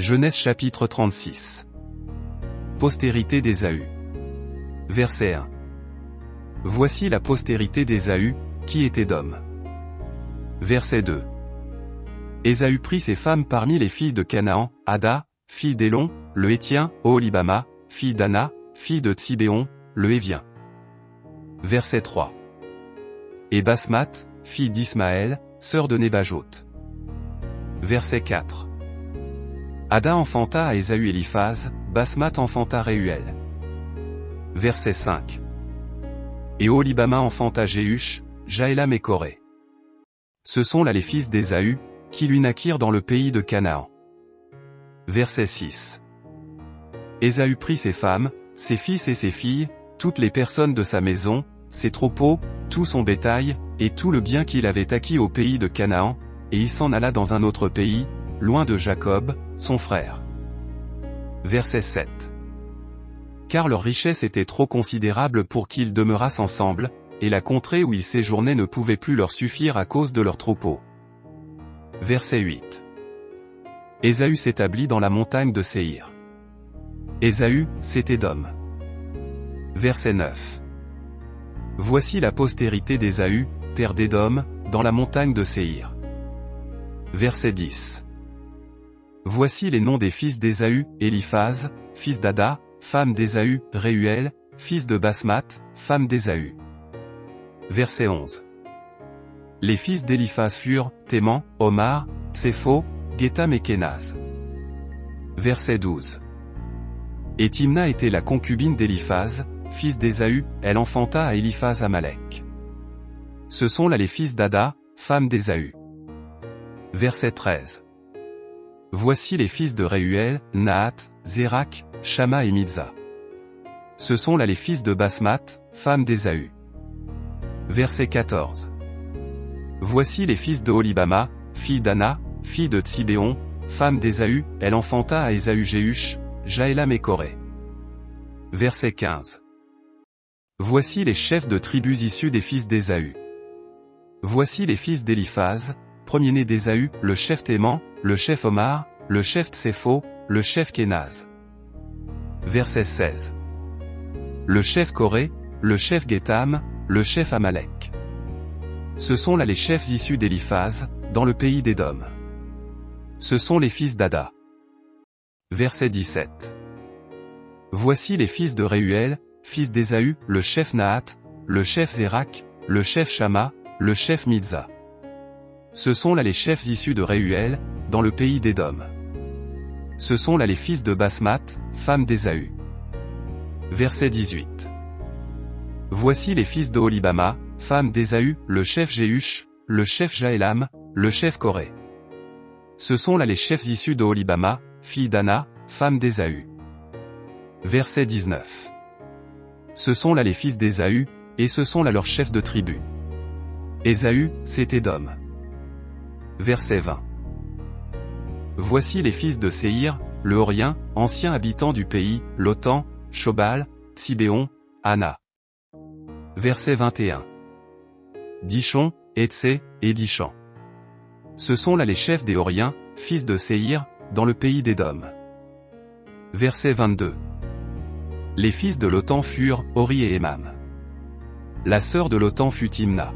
Genèse chapitre 36. Postérité d'Ésaü. Verset 1. Voici la postérité d'Ésaü, qui est Édom. Verset 2. Ésaü prit ses femmes parmi les filles de Canaan, Ada, fille d'Élon, le Héthien, Oholibama, fille d'Ana, fille de Tsibéon, le Hévien. Verset 3. Et Basmath, fille d'Ismaël, sœur de Nébajoth. Verset 4. Ada enfanta à Ésaü Éliphaz, Basmath enfanta Réuel. Verset 5. Et Oholibama enfanta Jéhush, Jaélam et Coré. Ce sont là les fils d'Ésaü, qui lui naquirent dans le pays de Canaan. Verset 6. Ésaü prit ses femmes, ses fils et ses filles, toutes les personnes de sa maison, ses troupeaux, tout son bétail, et tout le bien qu'il avait acquis au pays de Canaan, et il s'en alla dans un autre pays, loin de Jacob, son frère. Verset 7. Car leur richesse était trop considérable pour qu'ils demeurassent ensemble, et la contrée où ils séjournaient ne pouvait plus leur suffire à cause de leurs troupeaux. Verset 8. Ésaü s'établit dans la montagne de Séhir. Ésaü, c'est Édom. Verset 9. Voici la postérité d'Ésaü, père d'Édom, dans la montagne de Séhir. Verset 10. Voici les noms des fils d'Ésaü, Éliphaz, fils d'Ada, femme d'Ésaü, Réuel, fils de Basmath, femme d'Ésaü. Verset 11. Les fils d'Éliphaz furent, Théman, Omar, Tsépho, Gétham et Kénaz. Verset 12. Et Timna était la concubine d'Éliphaz, fils d'Ésaü, elle enfanta à Éliphaz Amalek. Ce sont là les fils d'Ada, femme d'Ésaü. Verset 13. Voici les fils de Réuel, Nahath, Zérak, Shama et Midza. Ce sont là les fils de Basmath, femme d'Ésaü. Verset 14. Voici les fils de Oholibama, fille d'Ana, fille de Tsibéon, femme d'Ésaü, elle enfanta à Ésaü Jéhush, Jaélam et Coré. Verset 15. Voici les chefs de tribus issus des fils d'Ésaü. Voici les fils d'Éliphaz, premier-né d'Ésaü, le chef Théman, le chef Omar, le chef Tsépho, le chef Kénaz. Verset 16. Le chef Coré, le chef Gétham, le chef Amalek. Ce sont là les chefs issus d'Éliphaz, dans le pays d'Édom. Ce sont les fils d'Ada. Verset 17. Voici les fils de Réuel, fils d'Ésaü, le chef Nahath, le chef Zérak, le chef Shama, le chef Midza. Ce sont là les chefs issus de Réuel, dans le pays d'Édom. Ce sont là les fils de Basmath, femme d'Ésaü. Verset 18. Voici les fils d'Oholibama, femme d'Ésaü, le chef Jéhush, le chef Jaélam, le chef Coré. Ce sont là les chefs issus d'Oholibama, fille d'Ana, femme d'Ésaü. Verset 19. Ce sont là les fils d'Ésaü, et ce sont là leurs chefs de tribu. Ésaü, c'est Édom. Verset 20. Voici les fils de Séhir, le Horien, ancien habitant du pays, Lotan, Shobal, Tsibéon, Ana. Verset 21. Dishon, Etsé, et Dishan. Ce sont là les chefs des Horiens, fils de Séhir, dans le pays d'Édom. Verset 22. Les fils de Lotan furent, Hori et Émam. La sœur de Lotan fut Timna.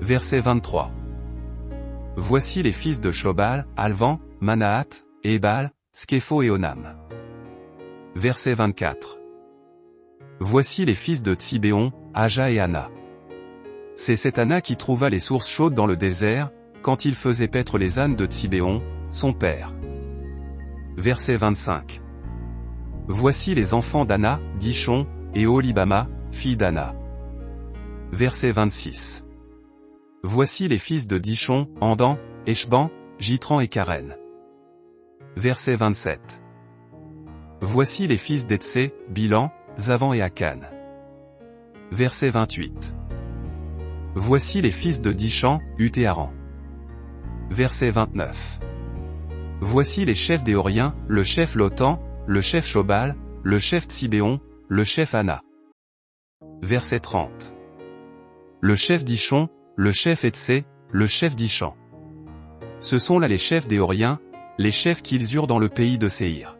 Verset 23. Voici les fils de Shobal, Alvan, Manahath, Ébal, Sképho et Onam. Verset 24. Voici les fils de Tsibéon, Aja et Ana. C'est cette Ana qui trouva les sources chaudes dans le désert, quand il faisait paître les ânes de Tsibéon, son père. Verset 25. Voici les enfants d'Ana, Dishon, et Oholibama, fille d'Ana. Verset 26. Voici les fils de Dishon, Andan, Eshban, Jitran et Karen. Verset 27. Voici les fils d'Etsé, Bilan, Zavan et Akan. Verset 28. Voici les fils de Dishan, Ut et Aran. Verset 29. Voici les chefs des Horiens, le chef Lotan, le chef Shobal, le chef Tsibéon, le chef Ana. Verset 30. Le chef Dishon, le chef Etsé, le chef Dishan. Ce sont là les chefs des Horiens, Les chefs qu'ils eurent dans le pays de Séhir.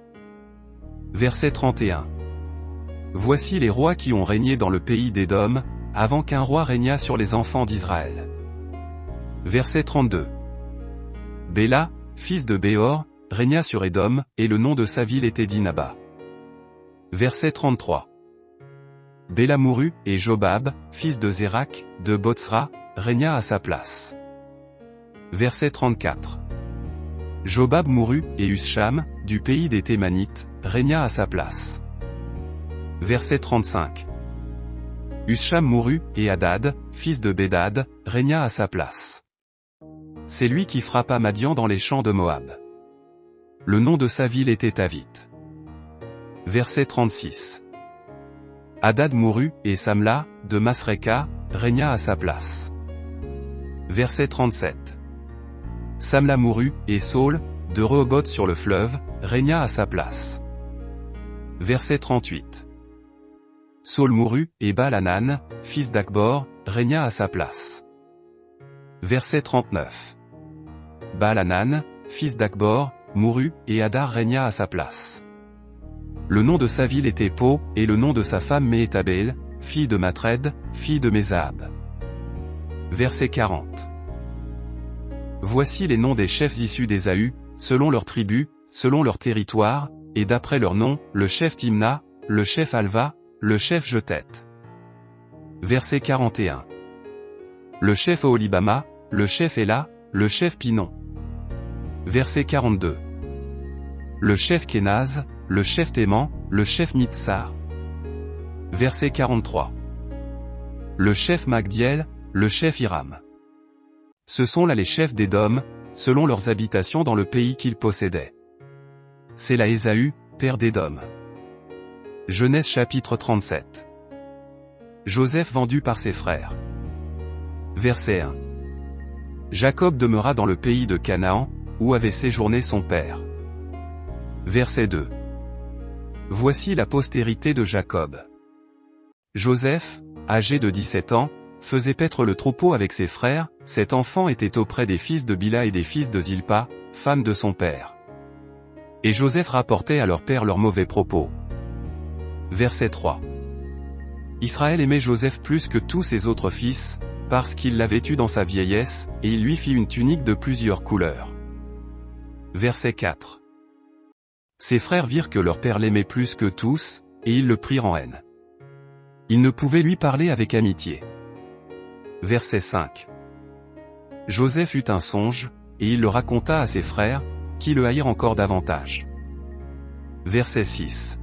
Verset 31. Voici les rois qui ont régné dans le pays d'Édom, avant qu'un roi régnât sur les enfants d'Israël. Verset 32. Béla, fils de Béor, régna sur Édom, et le nom de sa ville était Dinaba. Verset 33. Béla mourut, et Jobab, fils de Zérak, de Botsra, régna à sa place. Verset 34. Jobab mourut, et Usham, du pays des Thémanites, régna à sa place. Verset 35. Usham mourut, et Hadad, fils de Bédad, régna à sa place. C'est lui qui frappa Madian dans les champs de Moab. Le nom de sa ville était Avith. Verset 36. Hadad mourut, et Samla, de Masreka, régna à sa place. Verset 37. Samla mourut, et Saul, de Rehoboth sur le fleuve, régna à sa place. Verset 38. Saul mourut, et Baal-Hanan, fils d'Akbor, régna à sa place. Verset 39. Baal-Hanan, fils d'Akbor, mourut, et Hadar régna à sa place. Le nom de sa ville était Po, et le nom de sa femme Méhétabel, fille de Matred, fille de Mézahab. Verset 40. Voici les noms des chefs issus d'Ésaü, selon leurs tribus, selon leur territoire, et d'après leur nom, le chef Timna, le chef Alva, le chef Jetet. Verset 41. Le chef Oholibama, le chef Éla, le chef Pinon. Verset 42. Le chef Kenaz, le chef Théman, le chef Mitsar. Verset 43. Le chef Magdiel, le chef Hiram. Ce sont là les chefs d'Édom, selon leurs habitations dans le pays qu'ils possédaient. C'est là Ésaü, père d'Édom. Genèse chapitre 37. Joseph vendu par ses frères. Verset 1. Jacob demeura dans le pays de Canaan, où avait séjourné son père. Verset 2. Voici la postérité de Jacob. Joseph, âgé de 17 ans, faisait paître le troupeau avec ses frères. Cet enfant était auprès des fils de Bila et des fils de Zilpa, femme de son père. Et Joseph rapportait à leur père leurs mauvais propos. Verset 3. Israël aimait Joseph plus que tous ses autres fils, parce qu'il l'avait eu dans sa vieillesse, et il lui fit une tunique de plusieurs couleurs. Verset 4. Ses frères virent que leur père l'aimait plus que tous, et ils le prirent en haine. Ils ne pouvaient lui parler avec amitié. Verset 5. Joseph eut un songe, et il le raconta à ses frères, qui le haïrent encore davantage. Verset 6.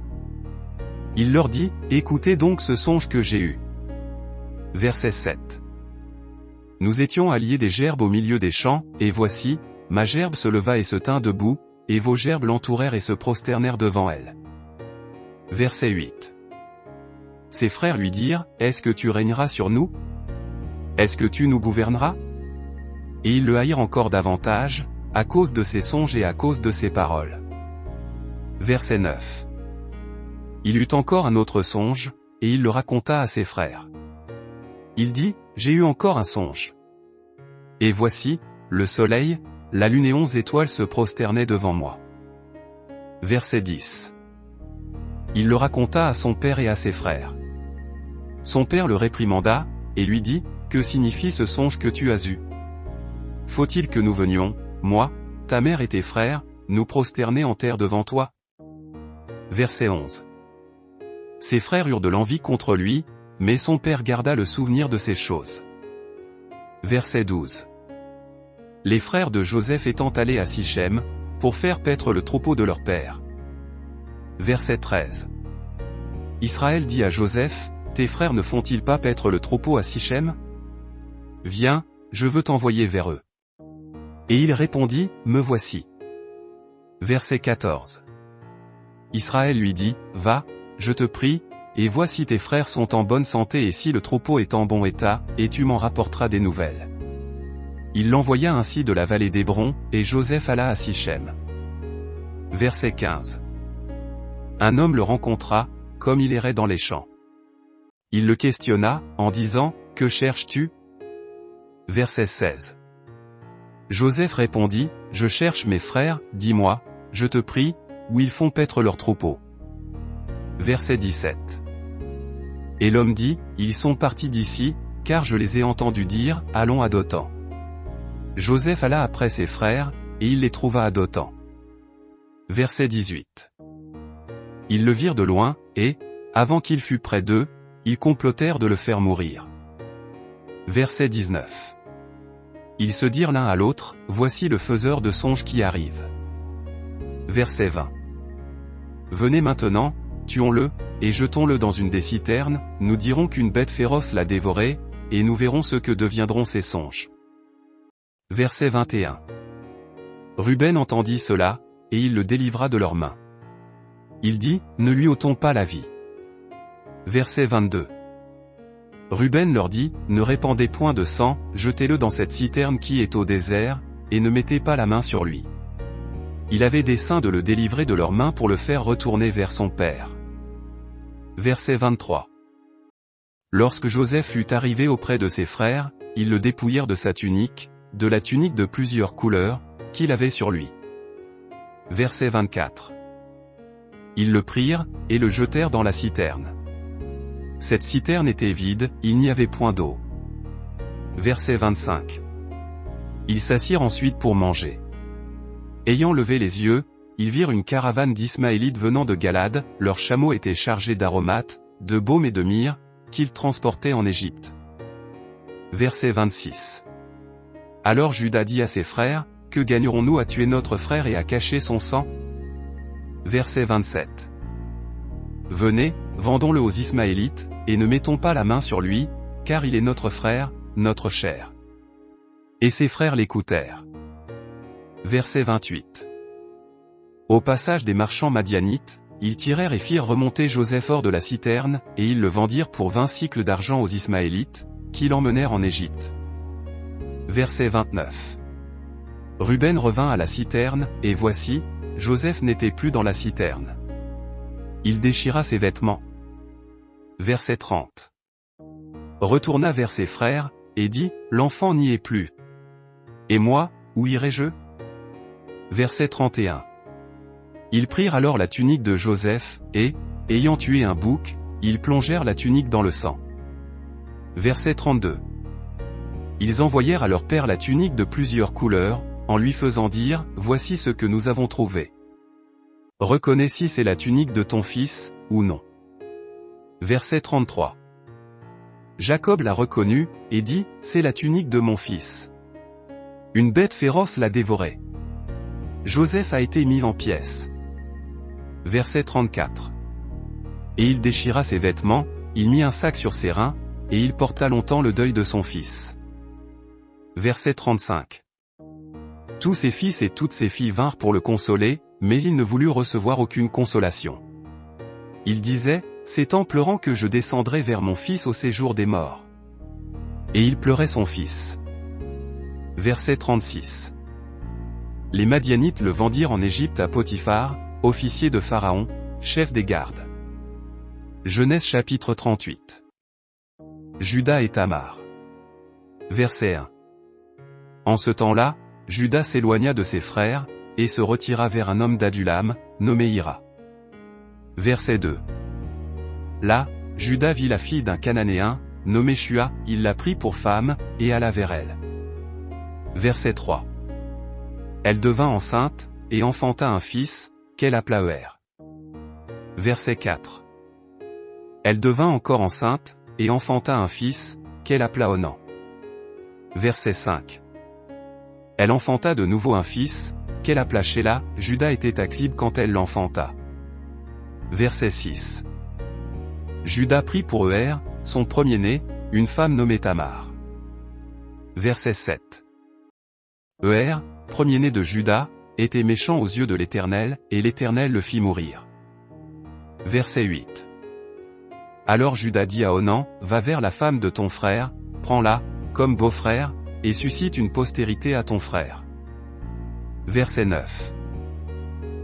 Il leur dit, écoutez donc ce songe que j'ai eu. Verset 7. Nous étions alliés des gerbes au milieu des champs, et voici, ma gerbe se leva et se tint debout, et vos gerbes l'entourèrent et se prosternèrent devant elle. Verset 8. Ses frères lui dirent, est-ce que tu régneras sur nous? Est-ce que tu nous gouverneras? Et ils le haïrent encore davantage, à cause de ses songes et à cause de ses paroles. Verset 9. Il eut encore un autre songe, et il le raconta à ses frères. Il dit, j'ai eu encore un songe. Et voici, le soleil, la lune et 11 étoiles se prosternaient devant moi. Verset 10. Il le raconta à son père et à ses frères. Son père le réprimanda, et lui dit, que signifie ce songe que tu as eu? Faut-il que nous venions, moi, ta mère et tes frères, nous prosterner en terre devant toi? Verset 11. Ses frères eurent de l'envie contre lui, mais son père garda le souvenir de ces choses. Verset 12. Les frères de Joseph étant allés à Sichem, pour faire paître le troupeau de leur père. Verset 13. Israël dit à Joseph, tes frères ne font-ils pas paître le troupeau à Sichem? Viens, je veux t'envoyer vers eux. Et il répondit, me voici. Verset 14. Israël lui dit, va, je te prie, et vois si tes frères sont en bonne santé et si le troupeau est en bon état, et tu m'en rapporteras des nouvelles. Il l'envoya ainsi de la vallée d'Hébron, et Joseph alla à Sichem. Verset 15. Un homme le rencontra, comme il errait dans les champs. Il le questionna, en disant, que cherches-tu? Verset 16. Joseph répondit, je cherche mes frères, dis-moi, je te prie, où ils font paître leurs troupeaux. Verset 17. Et l'homme dit, ils sont partis d'ici, car je les ai entendus dire, allons à Dothan. Joseph alla après ses frères, et il les trouva à Dothan. Verset 18. Ils le virent de loin, et, avant qu'il fût près d'eux, ils complotèrent de le faire mourir. Verset 19. Ils se dirent l'un à l'autre, voici le faiseur de songes qui arrive. Verset 20. Venez maintenant, tuons-le, et jetons-le dans une des citernes, nous dirons qu'une bête féroce l'a dévoré, et nous verrons ce que deviendront ses songes. Verset 21. Ruben entendit cela, et il le délivra de leurs mains. Il dit, ne lui ôtons pas la vie. Verset 22. Ruben leur dit, ne répandez point de sang, jetez-le dans cette citerne qui est au désert, et ne mettez pas la main sur lui. Il avait dessein de le délivrer de leurs mains pour le faire retourner vers son père. Verset 23. Lorsque Joseph fut arrivé auprès de ses frères, ils le dépouillèrent de sa tunique, de la tunique de plusieurs couleurs, qu'il avait sur lui. Verset 24. Ils le prirent, et le jetèrent dans la citerne. Cette citerne était vide, il n'y avait point d'eau. Verset 25. Ils s'assirent ensuite pour manger. Ayant levé les yeux, ils virent une caravane d'Ismaélites venant de Galade, leurs chameaux étaient chargés d'aromates, de baume et de myrrhe, qu'ils transportaient en Égypte. Verset 26. Alors Juda dit à ses frères, que gagnerons-nous à tuer notre frère et à cacher son sang? Verset 27. Venez, vendons-le aux Ismaélites, et ne mettons pas la main sur lui, car il est notre frère, notre chair. Et ses frères l'écoutèrent. Verset 28. Au passage des marchands madianites, ils tirèrent et firent remonter Joseph hors de la citerne, et ils le vendirent pour 20 sicles d'argent aux Ismaélites, qui l'emmenèrent en Égypte. Verset 29. Ruben revint à la citerne, et voici, Joseph n'était plus dans la citerne. Il déchira ses vêtements. Verset 30. Retourna vers ses frères, et dit, l'enfant n'y est plus. Et moi, où irai-je? Verset 31. Ils prirent alors la tunique de Joseph, et, ayant tué un bouc, ils plongèrent la tunique dans le sang. Verset 32. Ils envoyèrent à leur père la tunique de plusieurs couleurs, en lui faisant dire, voici ce que nous avons trouvé. Reconnais si c'est la tunique de ton fils, ou non. Verset 33. Jacob l'a reconnue, et dit, c'est la tunique de mon fils. Une bête féroce l'a dévoré. Joseph a été mis en pièces. Verset 34. Et il déchira ses vêtements, il mit un sac sur ses reins, et il porta longtemps le deuil de son fils. Verset 35. Tous ses fils et toutes ses filles vinrent pour le consoler, mais il ne voulut recevoir aucune consolation. Il disait, c'est en pleurant que je descendrai vers mon fils au séjour des morts. Et il pleurait son fils. Verset 36. Les Madianites le vendirent en Égypte à Potiphar, officier de Pharaon, chef des gardes. Genèse chapitre 38. Juda et Tamar. Verset 1. En ce temps-là, Juda s'éloigna de ses frères, et se retira vers un homme d'Adulam, nommé Hira. Verset 2. Là, Juda vit la fille d'un Cananéen, nommé Shua, il la prit pour femme, et alla vers elle. Verset 3. Elle devint enceinte, et enfanta un fils, qu'elle appela Er. Verset 4. Elle devint encore enceinte, et enfanta un fils, qu'elle appela Onan. Verset 5. Elle enfanta de nouveau un fils, qu'elle appela Shéla, Juda était à Xib quand elle l'enfanta. Verset 6. Juda prit pour Er, son premier-né, une femme nommée Tamar. Verset 7. Er, premier-né de Juda, était méchant aux yeux de l'Éternel, et l'Éternel le fit mourir. Verset 8. Alors Juda dit à Onan, va vers la femme de ton frère, prends-la, comme beau-frère, et suscite une postérité à ton frère. Verset 9.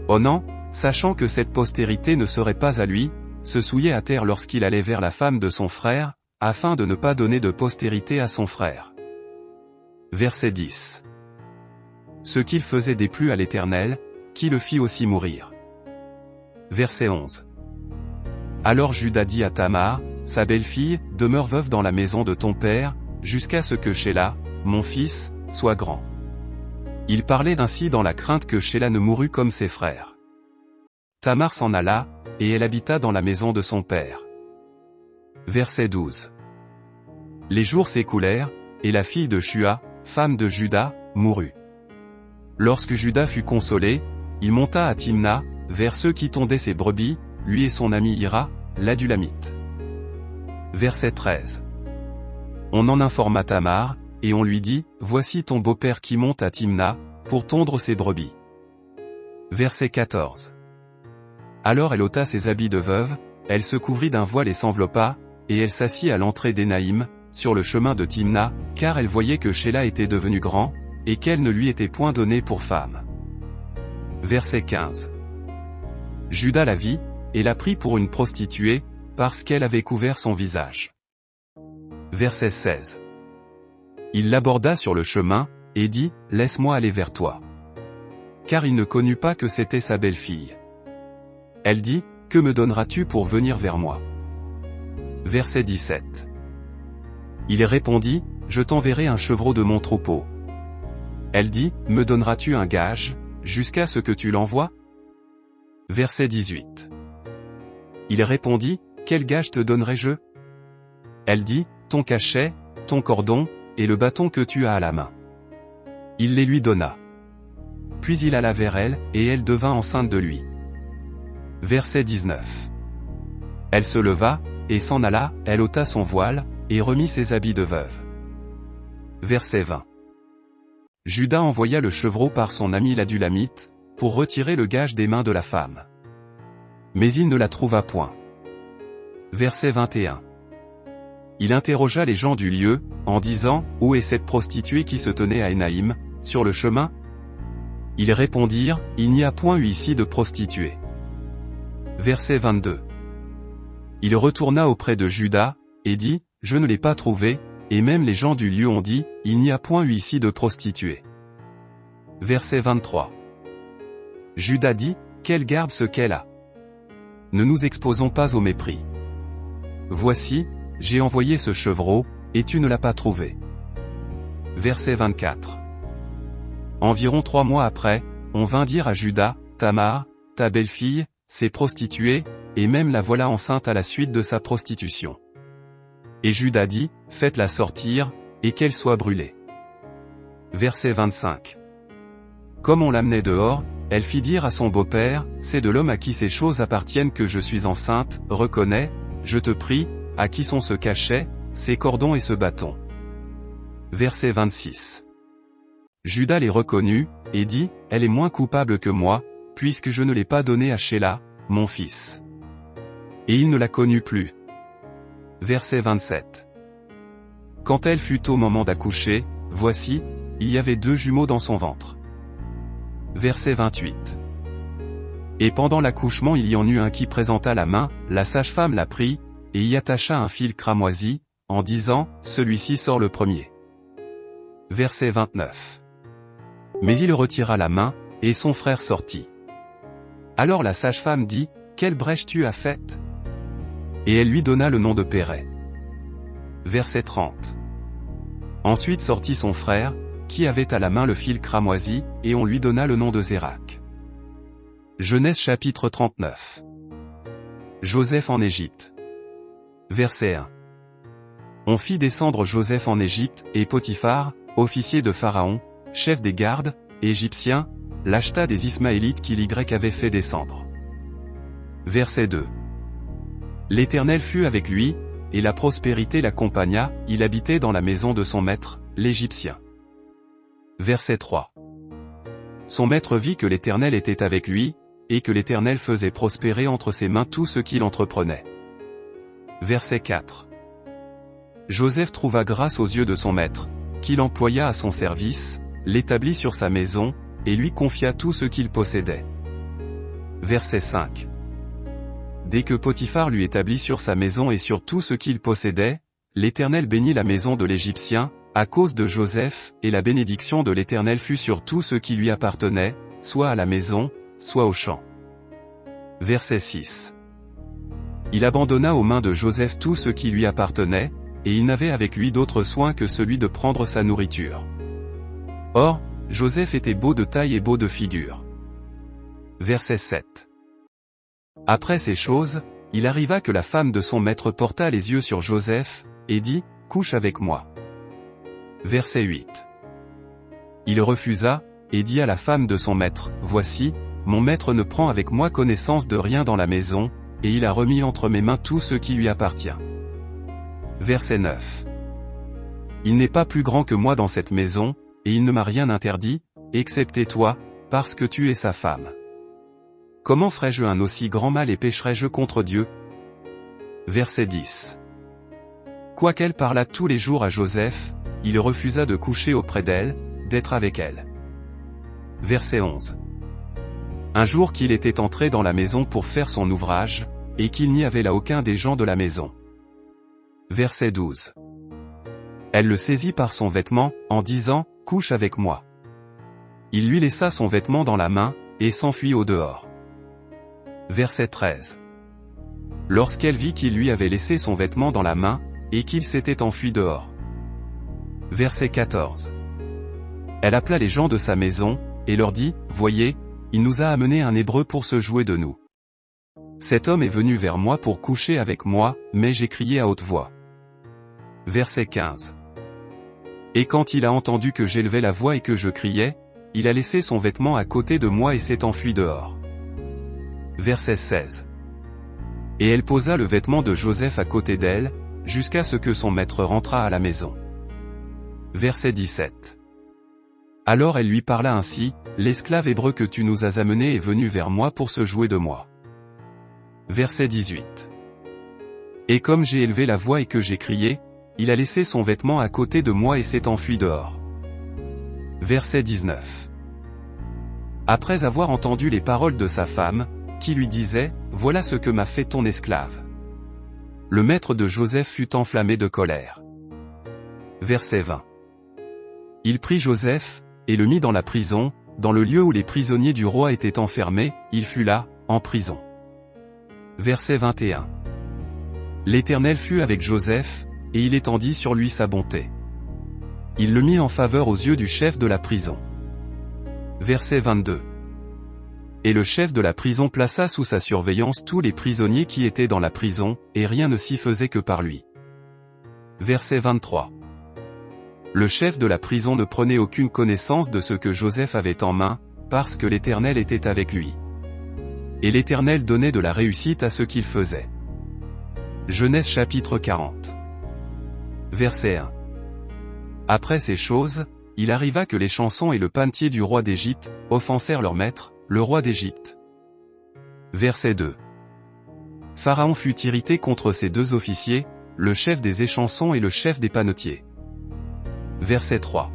Onan, sachant que cette postérité ne serait pas à lui, se souillait à terre lorsqu'il allait vers la femme de son frère, afin de ne pas donner de postérité à son frère. Verset 10. ce qu'il faisait déplut à l'Éternel, qui le fit aussi mourir. Verset 11. Alors Juda dit à Tamar, sa belle-fille, demeure veuve dans la maison de ton père, jusqu'à ce que Shéla, mon fils, soit grand. Il parlait ainsi dans la crainte que Shéla ne mourût comme ses frères. Tamar s'en alla, et elle habita dans la maison de son père. Verset 12. Les jours s'écoulèrent, et la fille de Shua, femme de Juda, mourut. Lorsque Juda fut consolé, il monta à Timna, vers ceux qui tondaient ses brebis, lui et son ami Hira, l'Adulamite. Verset 13. On en informa Tamar, et on lui dit, voici ton beau-père qui monte à Timna, pour tondre ses brebis. Verset 14. Alors elle ôta ses habits de veuve, elle se couvrit d'un voile et s'enveloppa, et elle s'assit à l'entrée d'Énaïm, sur le chemin de Timna, car elle voyait que Shéla était devenu grand, et qu'elle ne lui était point donnée pour femme. Verset 15. Juda la vit, et la prit pour une prostituée, parce qu'elle avait couvert son visage. Verset 16. Il l'aborda sur le chemin, et dit, laisse-moi aller vers toi. Car il ne connut pas que c'était sa belle-fille. Elle dit, que me donneras-tu pour venir vers moi? Verset 17. Il répondit, je t'enverrai un chevreau de mon troupeau. Elle dit, me donneras-tu un gage, jusqu'à ce que tu l'envoies? Verset 18. Il répondit, quel gage te donnerai-je? Elle dit, ton cachet, ton cordon, et le bâton que tu as à la main. Il les lui donna. Puis il alla vers elle, et elle devint enceinte de lui. Verset 19. Elle se leva, et s'en alla, elle ôta son voile, et remit ses habits de veuve. Verset 20. Juda envoya le chevreau par son ami l'Adulamite, pour retirer le gage des mains de la femme. Mais il ne la trouva point. Verset 21. Il interrogea les gens du lieu, en disant, où est cette prostituée qui se tenait à Énaïm, sur le chemin? Ils répondirent, il n'y a point eu ici de prostituée. Verset 22. Il retourna auprès de Juda, et dit, je ne l'ai pas trouvée, et même les gens du lieu ont dit, il n'y a point eu ici de prostituée. Verset 23. Juda dit, qu'elle garde ce qu'elle a. Ne nous exposons pas au mépris. Voici, j'ai envoyé ce chevreau, et tu ne l'as pas trouvé. Verset 24. Environ 3 mois après, on vint dire à Juda, Tamar, ta belle-fille, s'est prostituée, et même la voilà enceinte à la suite de sa prostitution. Et Juda dit, faites-la sortir, et qu'elle soit brûlée. Verset 25. Comme on l'amenait dehors, elle fit dire à son beau-père, c'est de l'homme à qui ces choses appartiennent que je suis enceinte, reconnais, je te prie, à qui sont ce cachet, ces cordons et ce bâton. Verset 26. Juda les reconnut, et dit, elle est moins coupable que moi, puisque je ne l'ai pas donnée à Shéla, mon fils. Et il ne la connut plus. Verset 27. Quand elle fut au moment d'accoucher, voici, il y avait 2 jumeaux dans son ventre. Verset 28. Et pendant l'accouchement il y en eut un qui présenta la main, la sage-femme la prit, et y attacha un fil cramoisi, en disant, celui-ci sort le premier. Verset 29. Mais il retira la main, et son frère sortit. Alors la sage-femme dit, quelle brèche tu as faite? Et elle lui donna le nom de Péret. Verset 30. Ensuite sortit son frère, qui avait à la main le fil cramoisi, et on lui donna le nom de Zérak. Genèse chapitre 39. Joseph en Égypte. Verset 1. On fit descendre Joseph en Égypte, et Potiphar, officier de Pharaon, chef des gardes, égyptien, l'acheta des Ismaélites qu'il y avait fait descendre. Verset 2. L'Éternel fut avec lui, et la prospérité l'accompagna, il habitait dans la maison de son maître, l'Égyptien. Verset 3. Son maître vit que l'Éternel était avec lui, et que l'Éternel faisait prospérer entre ses mains tout ce qu'il entreprenait. Verset 4. Joseph trouva grâce aux yeux de son maître, qu'il employa à son service, l'établit sur sa maison, et lui confia tout ce qu'il possédait. Verset 5. Dès que Potiphar lui établit sur sa maison et sur tout ce qu'il possédait, l'Éternel bénit la maison de l'Égyptien, à cause de Joseph, et la bénédiction de l'Éternel fut sur tout ce qui lui appartenait, soit à la maison, soit au champ. Verset 6. Il abandonna aux mains de Joseph tout ce qui lui appartenait, et il n'avait avec lui d'autre soin que celui de prendre sa nourriture. Or, Joseph était beau de taille et beau de figure. Verset 7. Après ces choses, il arriva que la femme de son maître porta les yeux sur Joseph, et dit, « Couche avec moi. » Verset 8. Il refusa, et dit à la femme de son maître, « Voici, mon maître ne prend avec moi connaissance de rien dans la maison, et il a remis entre mes mains tout ce qui lui appartient. » Verset 9. Il n'est pas plus grand que moi dans cette maison, et il ne m'a rien interdit, excepté toi, parce que tu es sa femme. Comment ferais-je un aussi grand mal et pécherais-je contre Dieu? Verset 10. Quoiqu'elle parlât tous les jours à Joseph, il refusa de coucher auprès d'elle, d'être avec elle. Verset 11. Un jour qu'il était entré dans la maison pour faire son ouvrage, et qu'il n'y avait là aucun des gens de la maison. Verset 12. Elle le saisit par son vêtement, en disant, « Couche avec moi. » Il lui laissa son vêtement dans la main, et s'enfuit au dehors. Verset 13. Lorsqu'elle vit qu'il lui avait laissé son vêtement dans la main, et qu'il s'était enfui dehors. Verset 14. Elle appela les gens de sa maison, et leur dit, « Voyez, il nous a amené un Hébreu pour se jouer de nous. Cet homme est venu vers moi pour coucher avec moi, mais j'ai crié à haute voix. » Verset 15. Et quand il a entendu que j'élevais la voix et que je criais, il a laissé son vêtement à côté de moi et s'est enfui dehors. Verset 16. Et elle posa le vêtement de Joseph à côté d'elle, jusqu'à ce que son maître rentrât à la maison. Verset 17. Alors elle lui parla ainsi, « L'esclave hébreu que tu nous as amené est venu vers moi pour se jouer de moi. » Verset 18. Et comme j'ai élevé la voix et que j'ai crié, il a laissé son vêtement à côté de moi et s'est enfui dehors. Verset 19. Après avoir entendu les paroles de sa femme, qui lui disait, « Voilà ce que m'a fait ton esclave. » Le maître de Joseph fut enflammé de colère. Verset 20. Il prit Joseph, et le mit dans la prison, dans le lieu où les prisonniers du roi étaient enfermés, il fut là, en prison. Verset 21. L'Éternel fut avec Joseph, et il étendit sur lui sa bonté. Il le mit en faveur aux yeux du chef de la prison. Verset 22. Et le chef de la prison plaça sous sa surveillance tous les prisonniers qui étaient dans la prison, et rien ne s'y faisait que par lui. Verset 23. Le chef de la prison ne prenait aucune connaissance de ce que Joseph avait en main, parce que l'Éternel était avec lui. Et l'Éternel donnait de la réussite à ce qu'il faisait. Genèse chapitre 40. Verset 1. Après ces choses, il arriva que les chansons et le panetier du roi d'Égypte offensèrent leur maître, le roi d'Égypte. Verset 2. Pharaon fut irrité contre ses deux officiers, le chef des échansons et le chef des panetiers. Verset 3.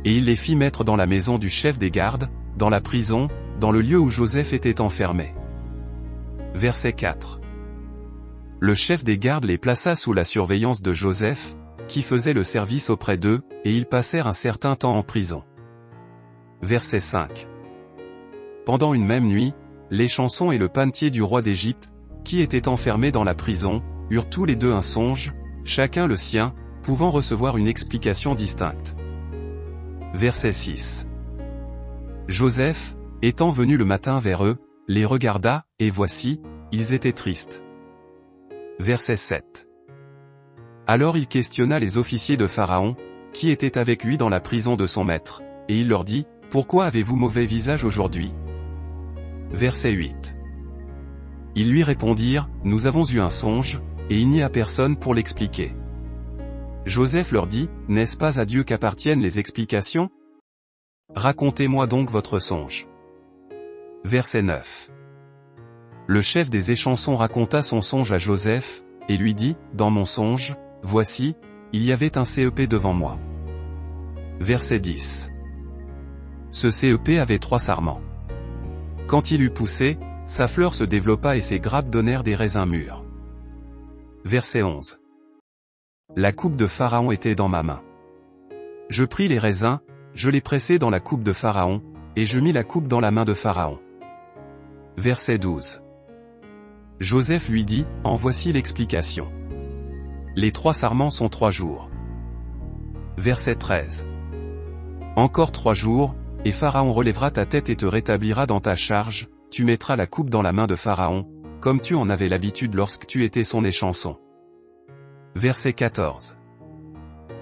Et il les fit mettre dans la maison du chef des gardes, dans la prison, dans le lieu où Joseph était enfermé. Verset 4. Le chef des gardes les plaça sous la surveillance de Joseph, qui faisait le service auprès d'eux, et ils passèrent un certain temps en prison. Verset 5. Pendant une même nuit, l'échanson et le panetier du roi d'Égypte, qui étaient enfermés dans la prison, eurent tous les deux un songe, chacun le sien, pouvant recevoir une explication distincte. Verset 6. Joseph, étant venu le matin vers eux, les regarda, et voici, ils étaient tristes. Verset 7. Alors il questionna les officiers de Pharaon, qui étaient avec lui dans la prison de son maître, et il leur dit, « Pourquoi avez-vous mauvais visage aujourd'hui » Verset 8. Ils lui répondirent, « Nous avons eu un songe, et il n'y a personne pour l'expliquer. » Joseph leur dit, « N'est-ce pas à Dieu qu'appartiennent les explications? Racontez-moi donc votre songe. » Verset 9. Le chef des échansons raconta son songe à Joseph, et lui dit, « Dans mon songe, voici, il y avait un CEP devant moi. » Verset 10. Ce CEP avait 3 sarments. Quand il eut poussé, sa fleur se développa et ses grappes donnèrent des raisins mûrs. Verset 11. La coupe de Pharaon était dans ma main. Je pris les raisins, je les pressai dans la coupe de Pharaon, et je mis la coupe dans la main de Pharaon. Verset 12. Joseph lui dit, en voici l'explication. Les 3 sarments sont 3 jours. Verset 13. Encore 3 jours, et Pharaon relèvera ta tête et te rétablira dans ta charge, tu mettras la coupe dans la main de Pharaon, comme tu en avais l'habitude lorsque tu étais son échanson. Verset 14.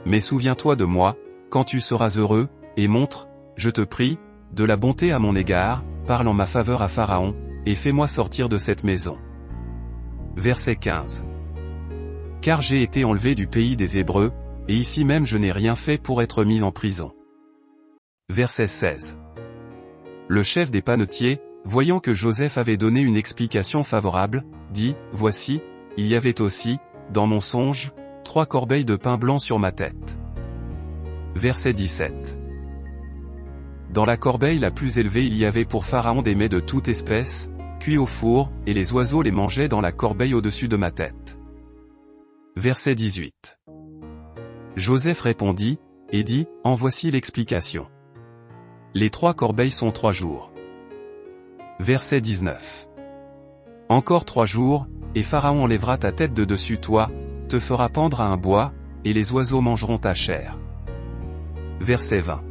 Mais souviens-toi de moi, quand tu seras heureux, et montre, je te prie, de la bonté à mon égard, parle en ma faveur à Pharaon, et fais-moi sortir de cette maison. Verset 15. Car j'ai été enlevé du pays des Hébreux, et ici même je n'ai rien fait pour être mis en prison. Verset 16. Le chef des panetiers, voyant que Joseph avait donné une explication favorable, dit, « Voici, il y avait aussi, dans mon songe, 3 corbeilles de pain blanc sur ma tête. » Verset 17. Dans la corbeille la plus élevée il y avait pour Pharaon des mets de toute espèce, cuits au four, et les oiseaux les mangeaient dans la corbeille au-dessus de ma tête. Verset 18. Joseph répondit, et dit, « En voici l'explication. Les 3 corbeilles sont 3 jours. » Verset 19. Encore 3 jours, et Pharaon enlèvera ta tête de dessus toi, te fera pendre à un bois, et les oiseaux mangeront ta chair. Verset 20.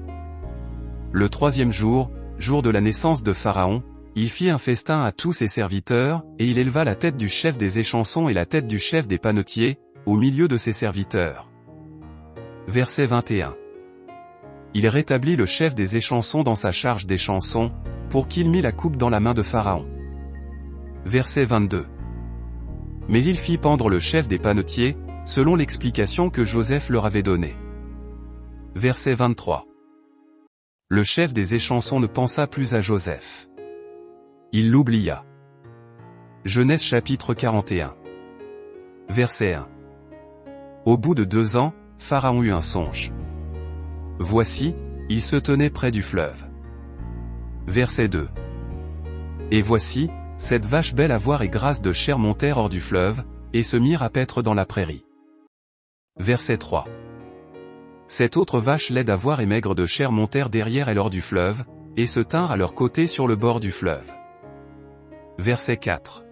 Le 3e jour, jour de la naissance de Pharaon, il fit un festin à tous ses serviteurs, et il éleva la tête du chef des échansons et la tête du chef des panetiers, au milieu de ses serviteurs. Verset 21. Il rétablit le chef des échansons dans sa charge d'échanson, pour qu'il mît la coupe dans la main de Pharaon. Verset 22. Mais il fit pendre le chef des panetiers, selon l'explication que Joseph leur avait donnée. Verset 23. Le chef des échansons ne pensa plus à Joseph. Il l'oublia. Genèse chapitre 41. Verset 1. Au bout de 2 ans, Pharaon eut un songe. Voici, il se tenait près du fleuve. Verset 2. Et voici, cette vache belle à voir et grasse de chair montèrent hors du fleuve, et se mirent à paître dans la prairie. Verset 3. Cette autre vache laide à voir et maigre de chair montèrent derrière elle hors du fleuve, et se tinrent à leur côté sur le bord du fleuve. Verset 4.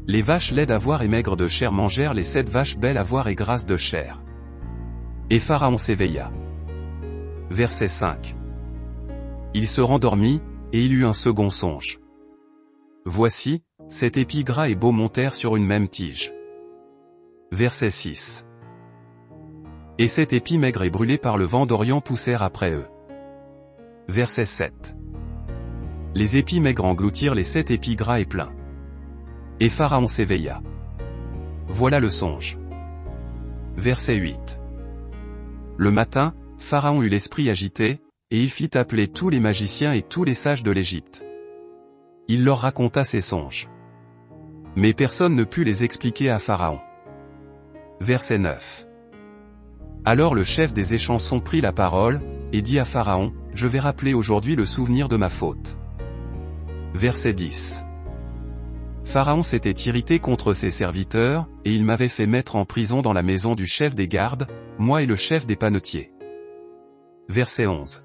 Les vaches laides à voir et maigres de chair mangèrent les 7 vaches belles à voir et grasses de chair. Et Pharaon s'éveilla. Verset 5. Il se rendormit, et il eut un second songe. Voici, 7 épis gras et beaux montèrent sur une même tige. Verset 6. Et 7 épis maigres et brûlés par le vent d'Orient poussèrent après eux. Verset 7. Les épis maigres engloutirent les 7 épis gras et pleins. Et Pharaon s'éveilla. Voilà le songe. Verset 8. Le matin, Pharaon eut l'esprit agité, et il fit appeler tous les magiciens et tous les sages de l'Égypte. Il leur raconta ses songes. Mais personne ne put les expliquer à Pharaon. Verset 9. Alors le chef des échansons prit la parole, et dit à Pharaon, « Je vais rappeler aujourd'hui le souvenir de ma faute. » Verset 10. Pharaon s'était irrité contre ses serviteurs, et il m'avait fait mettre en prison dans la maison du chef des gardes, moi et le chef des panetiers. Verset 11.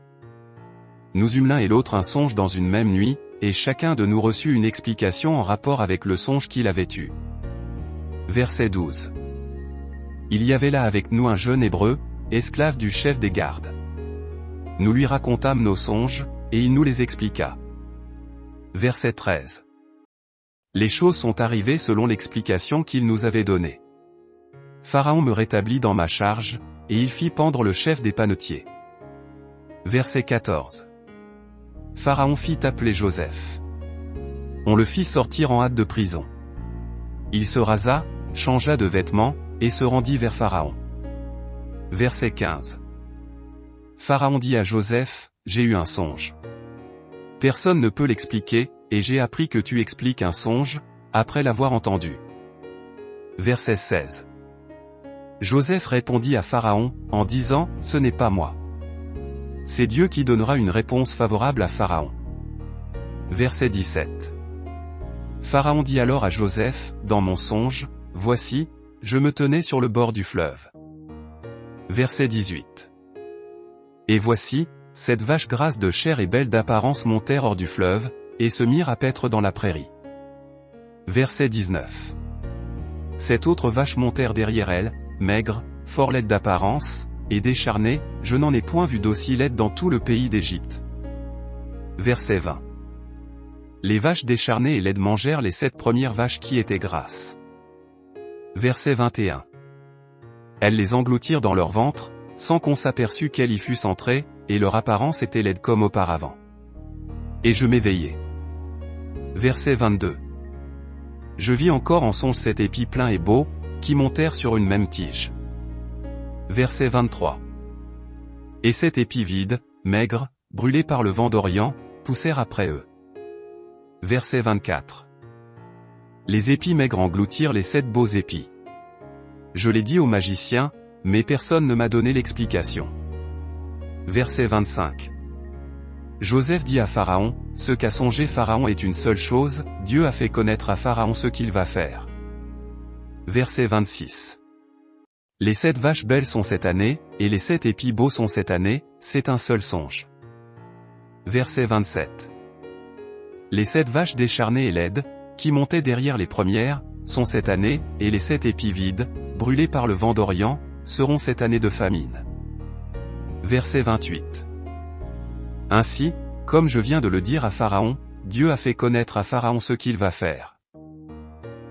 Nous eûmes l'un et l'autre un songe dans une même nuit, et chacun de nous reçut une explication en rapport avec le songe qu'il avait eu. Verset 12. Il y avait là avec nous un jeune hébreu, esclave du chef des gardes. Nous lui racontâmes nos songes, et il nous les expliqua. Verset 13. Les choses sont arrivées selon l'explication qu'il nous avait donnée. Pharaon me rétablit dans ma charge, et il fit pendre le chef des panetiers. Verset 14. Pharaon fit appeler Joseph. On le fit sortir en hâte de prison. Il se rasa, changea de vêtements, et se rendit vers Pharaon. Verset 15. Pharaon dit à Joseph, « J'ai eu un songe. Personne ne peut l'expliquer, et j'ai appris que tu expliques un songe, après l'avoir entendu. » Verset 16. Joseph répondit à Pharaon, en disant, « Ce n'est pas moi. C'est Dieu qui donnera une réponse favorable à Pharaon. » Verset 17. Pharaon dit alors à Joseph, « Dans mon songe, voici, je me tenais sur le bord du fleuve. » Verset 18. Et voici, 7 vaches grasses de chair et belles d'apparence montèrent hors du fleuve, et se mirent à paître dans la prairie. Verset 19. 7 autres vaches montèrent derrière elles, maigres, fort laides d'apparence, et décharnées, je n'en ai point vu d'aussi laides dans tout le pays d'Égypte. Verset 20. Les vaches décharnées et laides mangèrent les 7 premières vaches qui étaient grasses. Verset 21. Elles les engloutirent dans leur ventre, sans qu'on s'aperçût qu'elles y fussent entrées, et leur apparence était laide comme auparavant. Et je m'éveillai. Verset 22. Je vis encore en songe 7 épis pleins et beaux, qui montèrent sur une même tige. Verset 23. Et 7 épis vides, maigres, brûlés par le vent d'Orient, poussèrent après eux. Verset 24. Les épis maigres engloutirent les 7 beaux épis. Je l'ai dit aux magiciens, mais personne ne m'a donné l'explication. Verset 25. Joseph dit à Pharaon, ce qu'a songé Pharaon est une seule chose, Dieu a fait connaître à Pharaon ce qu'il va faire. Verset 26. Les 7 vaches belles sont cette année, et les 7 épis beaux sont cette année, c'est un seul songe. Verset 27. Les 7 vaches décharnées et laides, qui montaient derrière les premières, sont cette année, et les 7 épis vides, brûlés par le vent d'Orient, seront cette année de famine. Verset 28. Ainsi, comme je viens de le dire à Pharaon, Dieu a fait connaître à Pharaon ce qu'il va faire.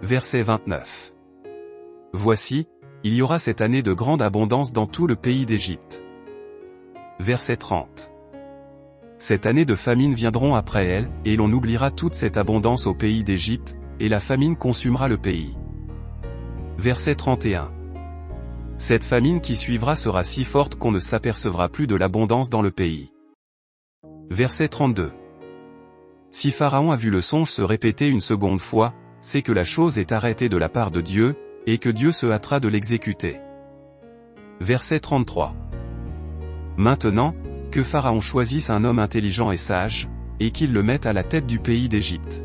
Verset 29. Voici, il y aura cette année de grande abondance dans tout le pays d'Égypte. Verset 30. Cette année de famine viendront après elle, et l'on oubliera toute cette abondance au pays d'Égypte, et la famine consumera le pays. Verset 31. Cette famine qui suivra sera si forte qu'on ne s'apercevra plus de l'abondance dans le pays. Verset 32. Si Pharaon a vu le songe se répéter une seconde fois, c'est que la chose est arrêtée de la part de Dieu, et que Dieu se hâtera de l'exécuter. Verset 33. Maintenant, que Pharaon choisisse un homme intelligent et sage, et qu'il le mette à la tête du pays d'Égypte.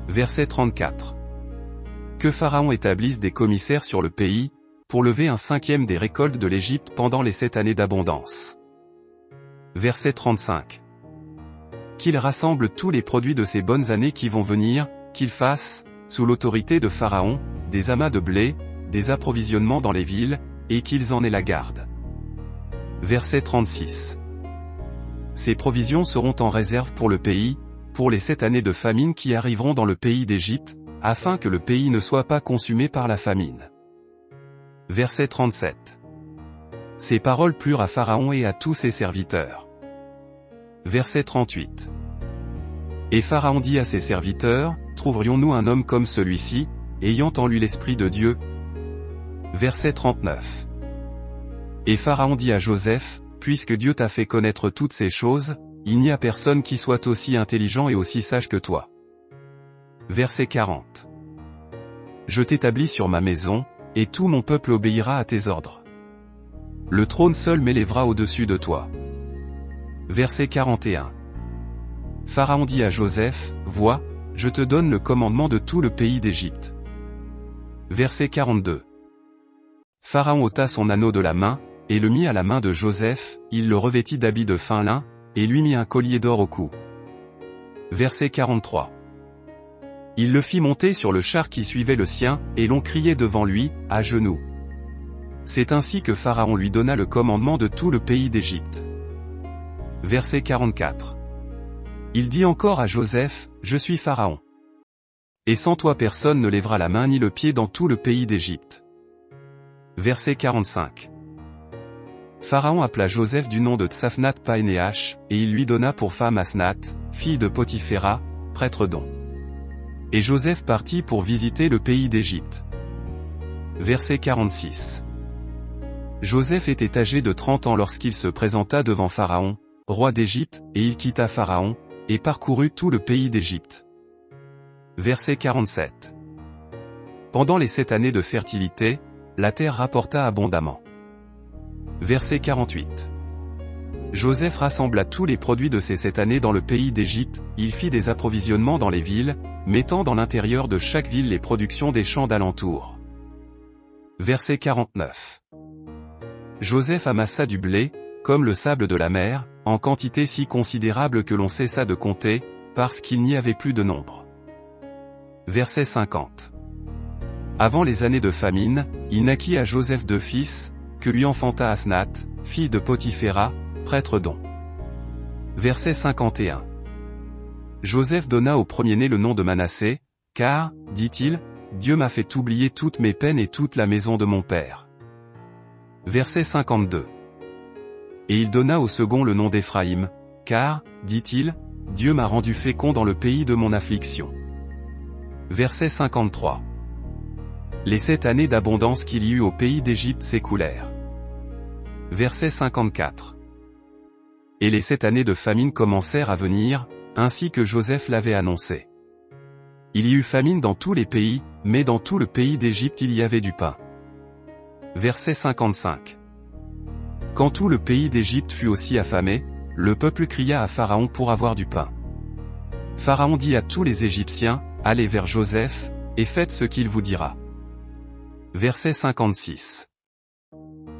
Verset 34. Que Pharaon établisse des commissaires sur le pays, pour lever un 5e des récoltes de l'Égypte pendant les 7 années d'abondance. Verset 35. Qu'il rassemble tous les produits de ces bonnes années qui vont venir, qu'il fasse, sous l'autorité de Pharaon, des amas de blé, des approvisionnements dans les villes, et qu'ils en aient la garde. Verset 36. Ces provisions seront en réserve pour le pays, pour les 7 années de famine qui arriveront dans le pays d'Égypte, afin que le pays ne soit pas consumé par la famine. Verset 37. Ces paroles plurent à Pharaon et à tous ses serviteurs. Verset 38. Et Pharaon dit à ses serviteurs, trouverions-nous un homme comme celui-ci, ayant en lui l'Esprit de Dieu? Verset 39. Et Pharaon dit à Joseph, puisque Dieu t'a fait connaître toutes ces choses, il n'y a personne qui soit aussi intelligent et aussi sage que toi. Verset 40. Je t'établis sur ma maison, et tout mon peuple obéira à tes ordres. Le trône seul m'élèvera au-dessus de toi. Verset 41. Pharaon dit à Joseph, vois, je te donne le commandement de tout le pays d'Égypte. Verset 42. Pharaon ôta son anneau de la main, et le mit à la main de Joseph, il le revêtit d'habits de fin lin, et lui mit un collier d'or au cou. Verset 43. Il le fit monter sur le char qui suivait le sien, et l'on criait devant lui, à genoux. C'est ainsi que Pharaon lui donna le commandement de tout le pays d'Égypte. Verset 44. Il dit encore à Joseph, je suis Pharaon. Et sans toi personne ne lèvera la main ni le pied dans tout le pays d'Égypte. Verset 45. Pharaon appela Joseph du nom de Tsaphnat-Panéach, et il lui donna pour femme Asnath, fille de Potiphéra, prêtre d'On. Et Joseph partit pour visiter le pays d'Égypte. Verset 46. Joseph était âgé de 30 ans lorsqu'il se présenta devant Pharaon, roi d'Égypte, et il quitta Pharaon, et parcourut tout le pays d'Égypte. Verset 47. Pendant les 7 années de fertilité, la terre rapporta abondamment. Verset 48. Joseph rassembla tous les produits de ces 7 années dans le pays d'Égypte, il fit des approvisionnements dans les villes, mettant dans l'intérieur de chaque ville les productions des champs d'alentour. Verset 49. Joseph amassa du blé, comme le sable de la mer, en quantité si considérable que l'on cessa de compter, parce qu'il n'y avait plus de nombre. Verset 50. Avant les années de famine, il naquit à Joseph 2 fils, que lui enfanta Asnath, fille de Potiphéra, prêtre d'On. Verset 51. Joseph donna au premier-né le nom de Manassé, car, dit-il, Dieu m'a fait oublier toutes mes peines et toute la maison de mon père. Verset 52. Et il donna au second le nom d'Éphraïm, car, dit-il, Dieu m'a rendu fécond dans le pays de mon affliction. Verset 53. Les 7 années d'abondance qu'il y eut au pays d'Égypte s'écoulèrent. Verset 54. Et les 7 années de famine commencèrent à venir, ainsi que Joseph l'avait annoncé. Il y eut famine dans tous les pays, mais dans tout le pays d'Égypte il y avait du pain. Verset 55. Quand tout le pays d'Égypte fut aussi affamé, le peuple cria à Pharaon pour avoir du pain. Pharaon dit à tous les Égyptiens, allez vers Joseph, et faites ce qu'il vous dira. Verset 56.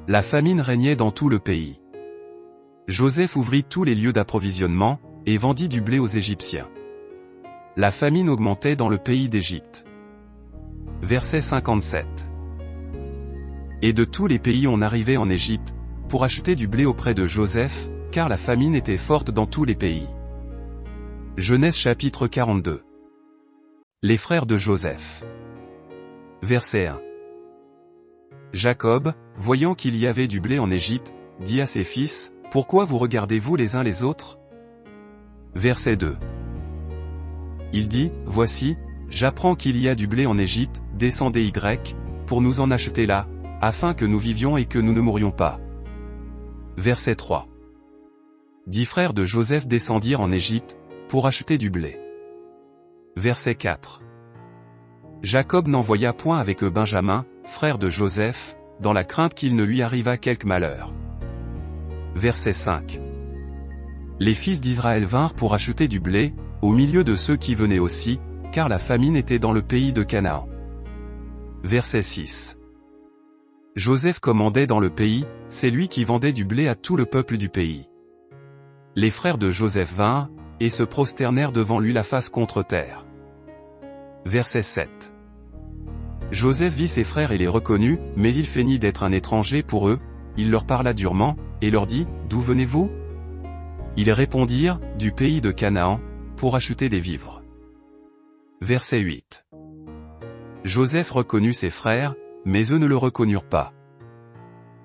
La famine régnait dans tout le pays. Joseph ouvrit tous les lieux d'approvisionnement, et vendit du blé aux Égyptiens. La famine augmentait dans le pays d'Égypte. Verset 57. Et de tous les pays on arrivait en Égypte, pour acheter du blé auprès de Joseph, car la famine était forte dans tous les pays. Genèse chapitre 42. Les frères de Joseph. Verset 1. Jacob, voyant qu'il y avait du blé en Égypte, dit à ses fils, pourquoi vous regardez-vous les uns les autres? Verset 2. Il dit, voici, j'apprends qu'il y a du blé en Égypte, descendez Y, pour nous en acheter là, afin que nous vivions et que nous ne mourions pas. Verset 3. 10 frères de Joseph descendirent en Égypte, pour acheter du blé. Verset 4. Jacob n'envoya point avec eux Benjamin, frère de Joseph, dans la crainte qu'il ne lui arrivât quelque malheur. Verset 5. Les fils d'Israël vinrent pour acheter du blé, au milieu de ceux qui venaient aussi, car la famine était dans le pays de Canaan. Verset 6. Joseph commandait dans le pays, c'est lui qui vendait du blé à tout le peuple du pays. Les frères de Joseph vinrent, et se prosternèrent devant lui la face contre terre. Verset 7. Joseph vit ses frères et les reconnut, mais il feignit d'être un étranger pour eux, il leur parla durement, et leur dit, d'où venez-vous? Ils répondirent, du pays de Canaan, pour acheter des vivres. Verset 8. Joseph reconnut ses frères, mais eux ne le reconnurent pas.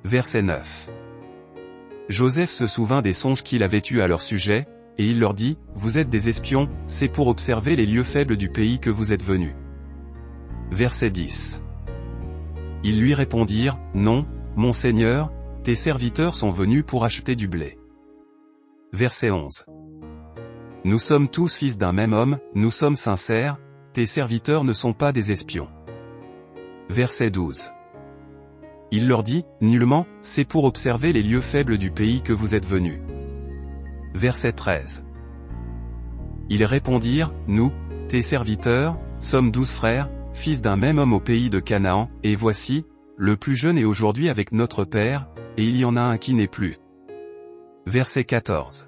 Verset 9. Joseph se souvint des songes qu'il avait eus à leur sujet, et il leur dit, vous êtes des espions, c'est pour observer les lieux faibles du pays que vous êtes venus. Verset 10. Ils lui répondirent, non, mon Seigneur, tes serviteurs sont venus pour acheter du blé. Verset 11. Nous sommes tous fils d'un même homme, nous sommes sincères, tes serviteurs ne sont pas des espions. Verset 12. Il leur dit, nullement, c'est pour observer les lieux faibles du pays que vous êtes venus. Verset 13. Ils répondirent, nous, tes serviteurs, sommes 12 frères, fils d'un même homme au pays de Canaan, et voici, le plus jeune est aujourd'hui avec notre père, et il y en a un qui n'est plus. Verset 14.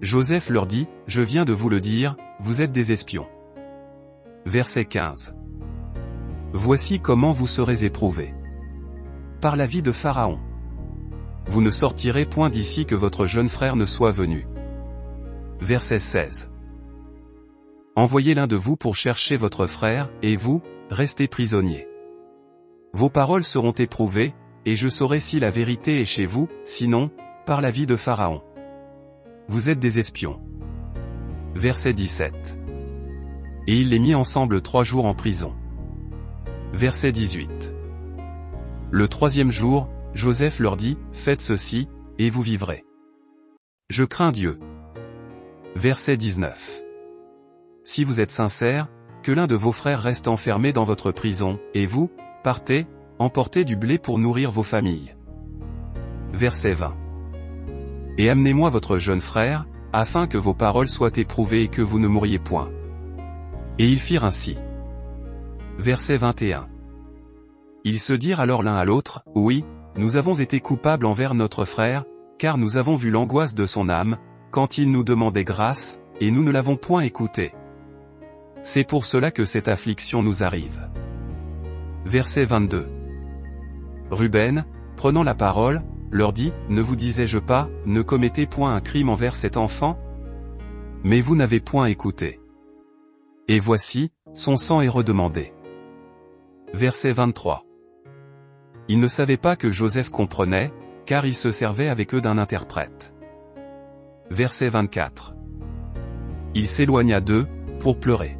Joseph leur dit, je viens de vous le dire, vous êtes des espions. Verset 15. Voici comment vous serez éprouvés. Par la vie de Pharaon. Vous ne sortirez point d'ici que votre jeune frère ne soit venu. Verset 16. Envoyez l'un de vous pour chercher votre frère, et vous, restez prisonniers. Vos paroles seront éprouvées, et je saurai si la vérité est chez vous, sinon, par la vie de Pharaon. Vous êtes des espions. Verset 17. Et il les mit ensemble 3 jours en prison. Verset 18. Le 3e jour, Joseph leur dit, faites ceci, et vous vivrez. Je crains Dieu. Verset 19. Si vous êtes sincères, que l'un de vos frères reste enfermé dans votre prison, et vous, partez, emportez du blé pour nourrir vos familles. Verset 20. Et amenez-moi votre jeune frère, afin que vos paroles soient éprouvées et que vous ne mouriez point. Et ils firent ainsi. Verset 21. Ils se dirent alors l'un à l'autre, oui, nous avons été coupables envers notre frère, car nous avons vu l'angoisse de son âme, quand il nous demandait grâce, et nous ne l'avons point écouté. C'est pour cela que cette affliction nous arrive. Verset 22. Ruben, prenant la parole, leur dit, ne vous disais-je pas, ne commettez point un crime envers cet enfant? Mais vous n'avez point écouté. Et voici, son sang est redemandé. Verset 23. Ils ne savaient pas que Joseph comprenait, car il se servait avec eux d'un interprète. Verset 24. Il s'éloigna d'eux, pour pleurer.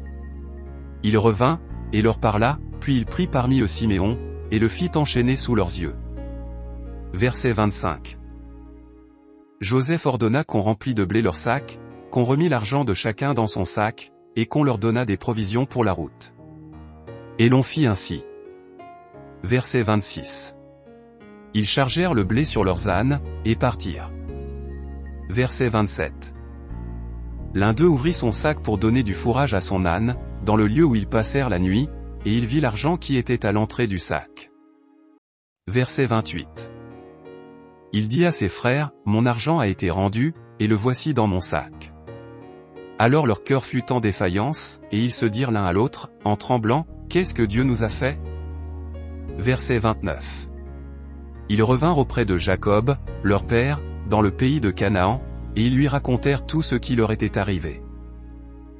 Il revint, et leur parla, puis il prit parmi eux Siméon, et le fit enchaîner sous leurs yeux. Verset 25. Joseph ordonna qu'on remplît de blé leurs sacs, qu'on remît l'argent de chacun dans son sac, et qu'on leur donna des provisions pour la route. Et l'on fit ainsi. Verset 26. Ils chargèrent le blé sur leurs ânes, et partirent. Verset 27. L'un d'eux ouvrit son sac pour donner du fourrage à son âne, dans le lieu où ils passèrent la nuit, et il vit l'argent qui était à l'entrée du sac. Verset 28. Il dit à ses frères, mon argent a été rendu, et le voici dans mon sac. Alors leur cœur fut en défaillance, et ils se dirent l'un à l'autre, en tremblant, qu'est-ce que Dieu nous a fait? Verset 29. Ils revinrent auprès de Jacob, leur père, dans le pays de Canaan, et ils lui racontèrent tout ce qui leur était arrivé.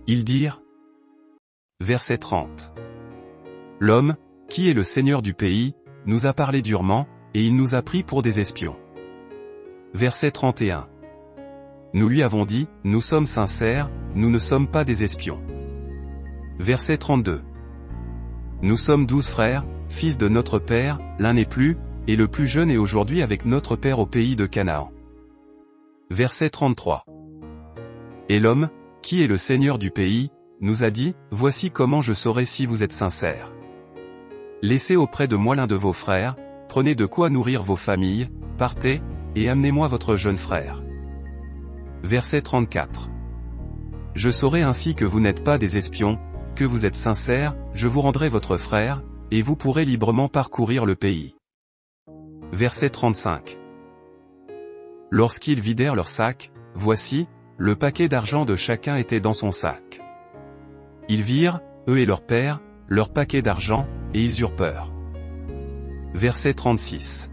Ils dirent. Verset 30. L'homme, qui est le seigneur du pays, nous a parlé durement, et il nous a pris pour des espions. Verset 31. Nous lui avons dit, nous sommes sincères, nous ne sommes pas des espions. Verset 32. Nous sommes 12 frères, fils de notre père, l'un n'est plus, et le plus jeune est aujourd'hui avec notre père au pays de Canaan. Verset 33. Et l'homme, qui est le seigneur du pays, nous a dit, voici comment je saurai si vous êtes sincères. Laissez auprès de moi l'un de vos frères, prenez de quoi nourrir vos familles, partez, et amenez-moi votre jeune frère. Verset 34. Je saurai ainsi que vous n'êtes pas des espions, que vous êtes sincères, je vous rendrai votre frère, et vous pourrez librement parcourir le pays. Verset 35. Lorsqu'ils vidèrent leur sac, voici, le paquet d'argent de chacun était dans son sac. Ils virent, eux et leur père, leur paquet d'argent, et ils eurent peur. Verset 36.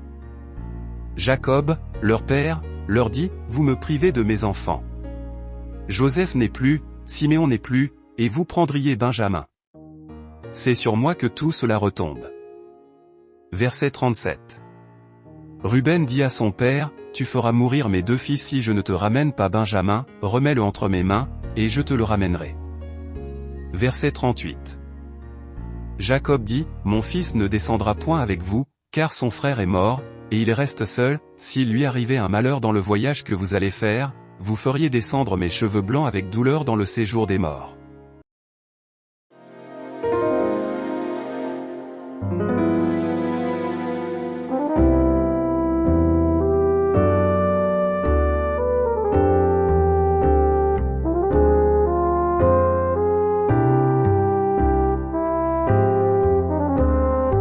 Jacob, leur père, leur dit, vous me privez de mes enfants. Joseph n'est plus, Siméon n'est plus, et vous prendriez Benjamin. C'est sur moi que tout cela retombe. Verset 37. Ruben dit à son père, tu feras mourir mes deux fils si je ne te ramène pas Benjamin, remets-le entre mes mains, et je te le ramènerai. Verset 38. Jacob dit, mon fils ne descendra point avec vous, car son frère est mort, et il reste seul, s'il lui arrivait un malheur dans le voyage que vous allez faire, vous feriez descendre mes cheveux blancs avec douleur dans le séjour des morts.